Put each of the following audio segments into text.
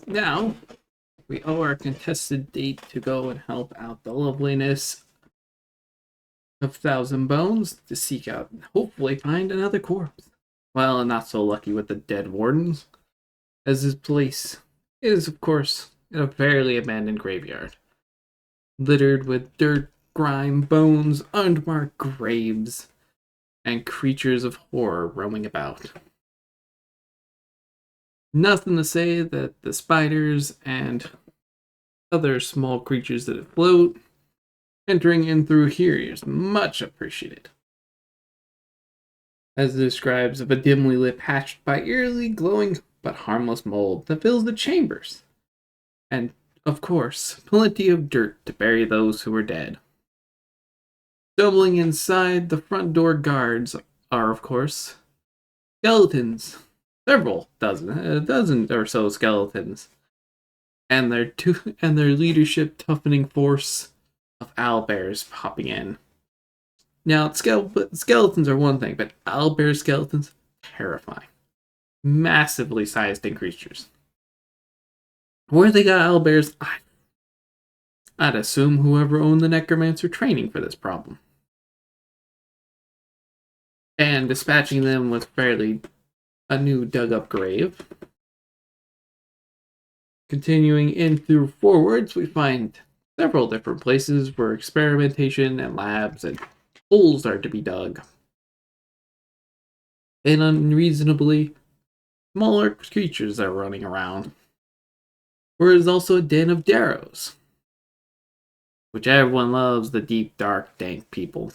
Now, we owe our contested date to go and help out the loveliness of Thousand Bones to seek out and hopefully find another corpse. Well, not so lucky with the dead wardens, as his place is, of course, in a fairly abandoned graveyard, littered with dirt, grime, bones, unmarked graves, and creatures of horror roaming about. Nothing to say that the spiders and other small creatures that float entering in through here is much appreciated. As it describes of a dimly lit patch by eerily glowing but harmless mold that fills the chambers, and, of course, plenty of dirt to bury those who are dead. Stumbling inside, the front door guards are, of course, skeletons. Several dozen, a dozen or so skeletons, and their leadership toughening force of owlbears popping in. Now, skeletons are one thing, but owlbear skeletons, terrifying. Massively sized creatures. Where they got owlbears, I'd assume whoever owned the necromancer training for this problem. And dispatching them with fairly a new dug up grave. Continuing in through forwards, we find several different places where experimentation and labs and holes are to be dug. And unreasonably smaller creatures are running around. Where there's also a den of Darrows, which everyone loves, the deep, dark, dank people.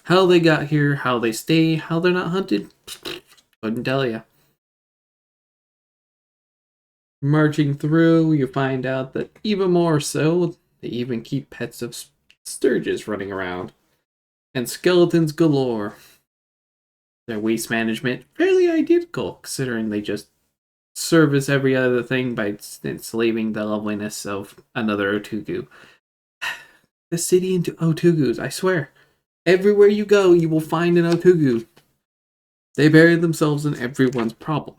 How they got here, how they stay, how they're not hunted, couldn't tell you. Marching through, you find out that even more so, they even keep pets of sturges running around. And skeletons galore. Their waste management, fairly identical, considering they just service every other thing by enslaving the loveliness of another Otugu. The city into Otugus, I swear. Everywhere you go, you will find an Otugu. They bury themselves in everyone's problem.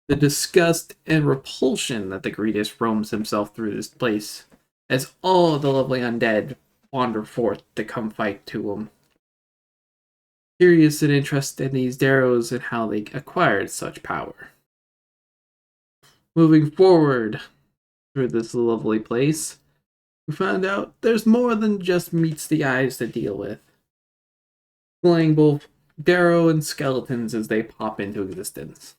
The disgust and repulsion that the greatest roams himself through this place, as all the lovely undead wander forth to come fight to him. Curious and interested in these Darrows and how they acquired such power. Moving forward through this lovely place, we found out there's more than just meets the eyes to deal with. Playing both Darrow and skeletons as they pop into existence.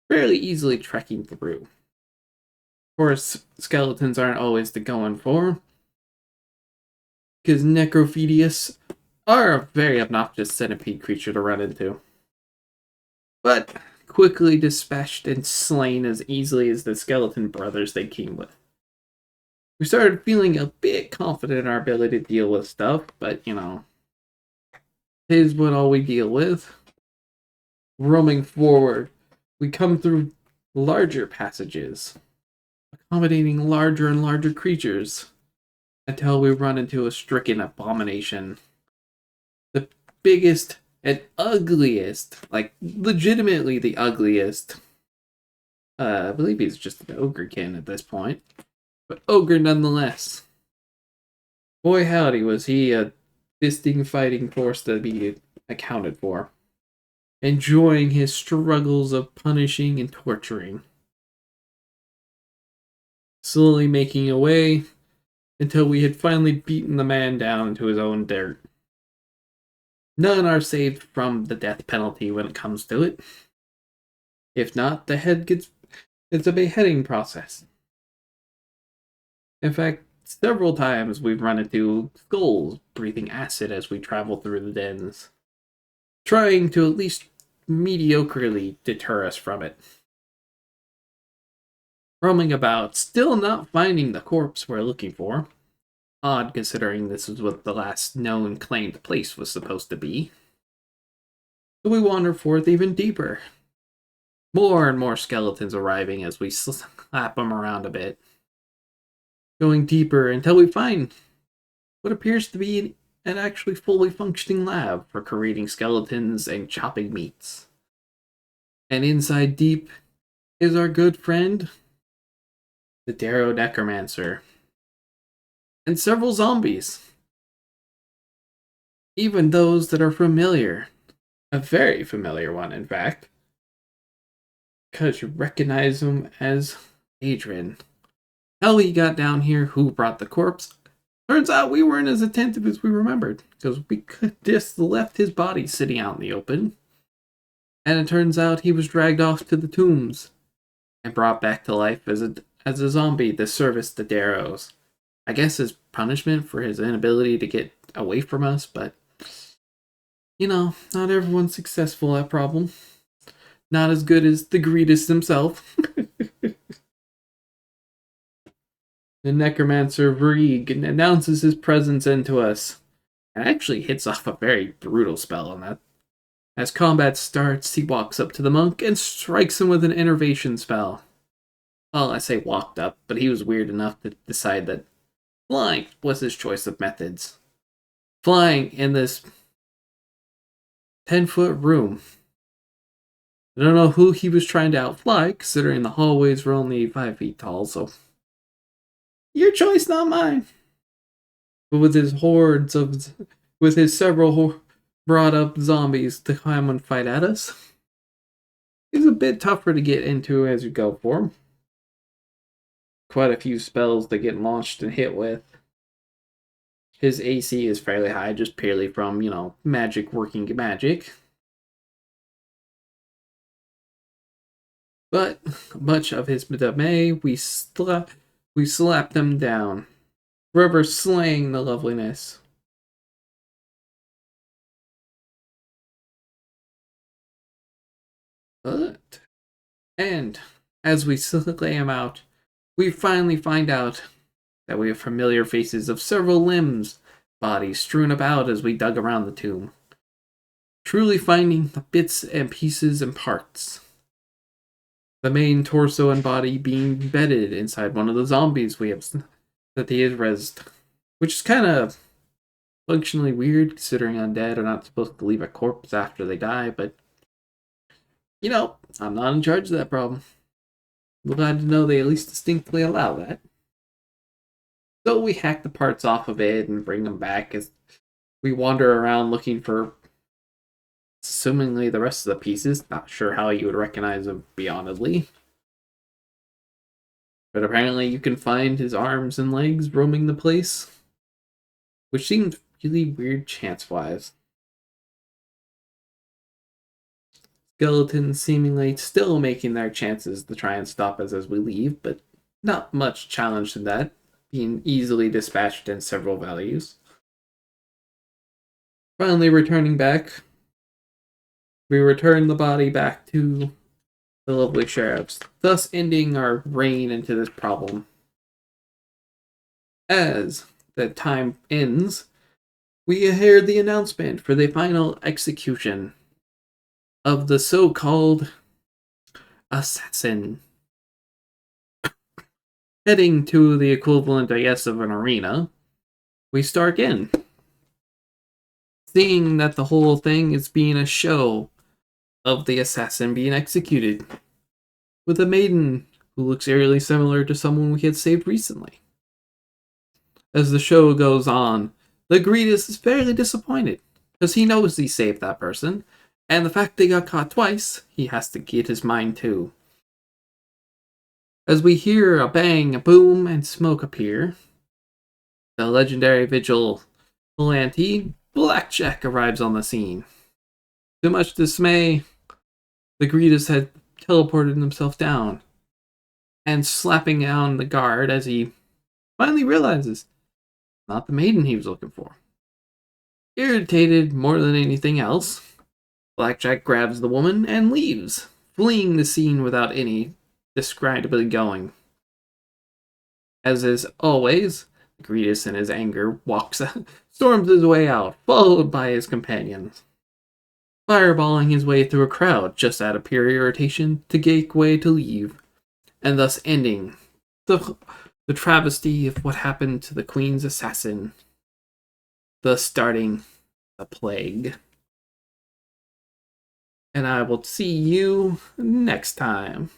Fairly easily trekking through. Of course, skeletons aren't always the going for, because Necrophedius are a very obnoxious centipede creature to run into. But quickly dispatched and slain as easily as the skeleton brothers they came with. We started feeling a bit confident in our ability to deal with stuff, but here's what all we deal with. Roaming forward, we come through larger passages, accommodating larger and larger creatures, until we run into a stricken abomination. The biggest and ugliest, like legitimately the ugliest. I believe he's just an ogrekin at this point, but ogre nonetheless. Boy howdy, was he a fisting fighting force to be accounted for. Enjoying his struggles of punishing and torturing. Slowly making away until we had finally beaten the man down into his own dirt. None are saved from the death penalty when it comes to it. If not, it's a beheading process. In fact, several times we've run into skulls breathing acid as we travel through the dens, trying to at least mediocrely deter us from it. Roaming about, still not finding the corpse we're looking for. Odd considering this was what the last known claimed place was supposed to be. So we wander forth even deeper. More and more skeletons arriving as we slap them around a bit. Going deeper until we find what appears to be an actually fully functioning lab for creating skeletons and chopping meats. And inside deep is our good friend, the Darrow Necromancer, and several zombies, even those that are familiar. A very familiar one, in fact, because you recognize him as Adrian. How he got down here, who brought the corpse. Turns out we weren't as attentive as we remembered, because we could just left his body sitting out in the open. And it turns out he was dragged off to the tombs and brought back to life as a zombie to service the Darrows. I guess as punishment for his inability to get away from us, but you know, not everyone's successful at problem. Not as good as the Greedus himself. The Necromancer Vrieg announces his presence into us, and actually hits off a very brutal spell on that. As combat starts, he walks up to the monk and strikes him with an enervation spell. Well, I say walked up, but he was weird enough to decide that flying was his choice of methods. Flying in this 10-foot room. I don't know who he was trying to outfly, considering the hallways were only 5 feet tall, so your choice, not mine. But with his several brought up zombies to come and fight at us, he's a bit tougher to get into as you go for him. Quite a few spells to get launched and hit with. His AC is fairly high, just purely from, magic working magic. But much of his domain, we slapped him down, forever slaying the loveliness. And as we slay him out, we finally find out that we have familiar faces of several limbs, bodies strewn about as we dug around the tomb. Truly finding the bits and pieces and parts. The main torso and body being embedded inside one of the zombies that he has rezzed. Which is kind of functionally weird, considering undead are not supposed to leave a corpse after they die, but I'm not in charge of that problem. I'm glad to know they at least distinctly allow that. So we hack the parts off of it and bring them back as we wander around looking for, assumingly, the rest of the pieces. Not sure how you would recognize them beyondly. But apparently you can find his arms and legs roaming the place, which seemed really weird chance-wise. Skeletons seemingly still making their chances to try and stop us as we leave, but not much challenge in that, being easily dispatched in several values. Finally returning back, we return the body back to the lovely sheriffs, thus ending our reign into this problem. As the time ends, we hear the announcement for the final execution of the so-called assassin. Heading to the equivalent, I guess, of an arena, we start in. Seeing that the whole thing is being a show of the assassin being executed, with a maiden who looks eerily similar to someone we had saved recently. As the show goes on, the Greedus is fairly disappointed, because he knows he saved that person, and the fact they got caught twice, he has to get his mind too. As we hear a bang, a boom, and smoke appear, the legendary vigilante Blackjack arrives on the scene. To much dismay, the Greedus had teleported himself down, and slapping down the guard as he finally realizes not the maiden he was looking for. Irritated more than anything else, Blackjack grabs the woman and leaves, fleeing the scene without any describably going. As is always, Greedus in his anger storms his way out, followed by his companions, fireballing his way through a crowd just out of pure irritation to make way to leave, and thus ending the travesty of what happened to the Queen's assassin, thus starting the plague. And I will see you next time.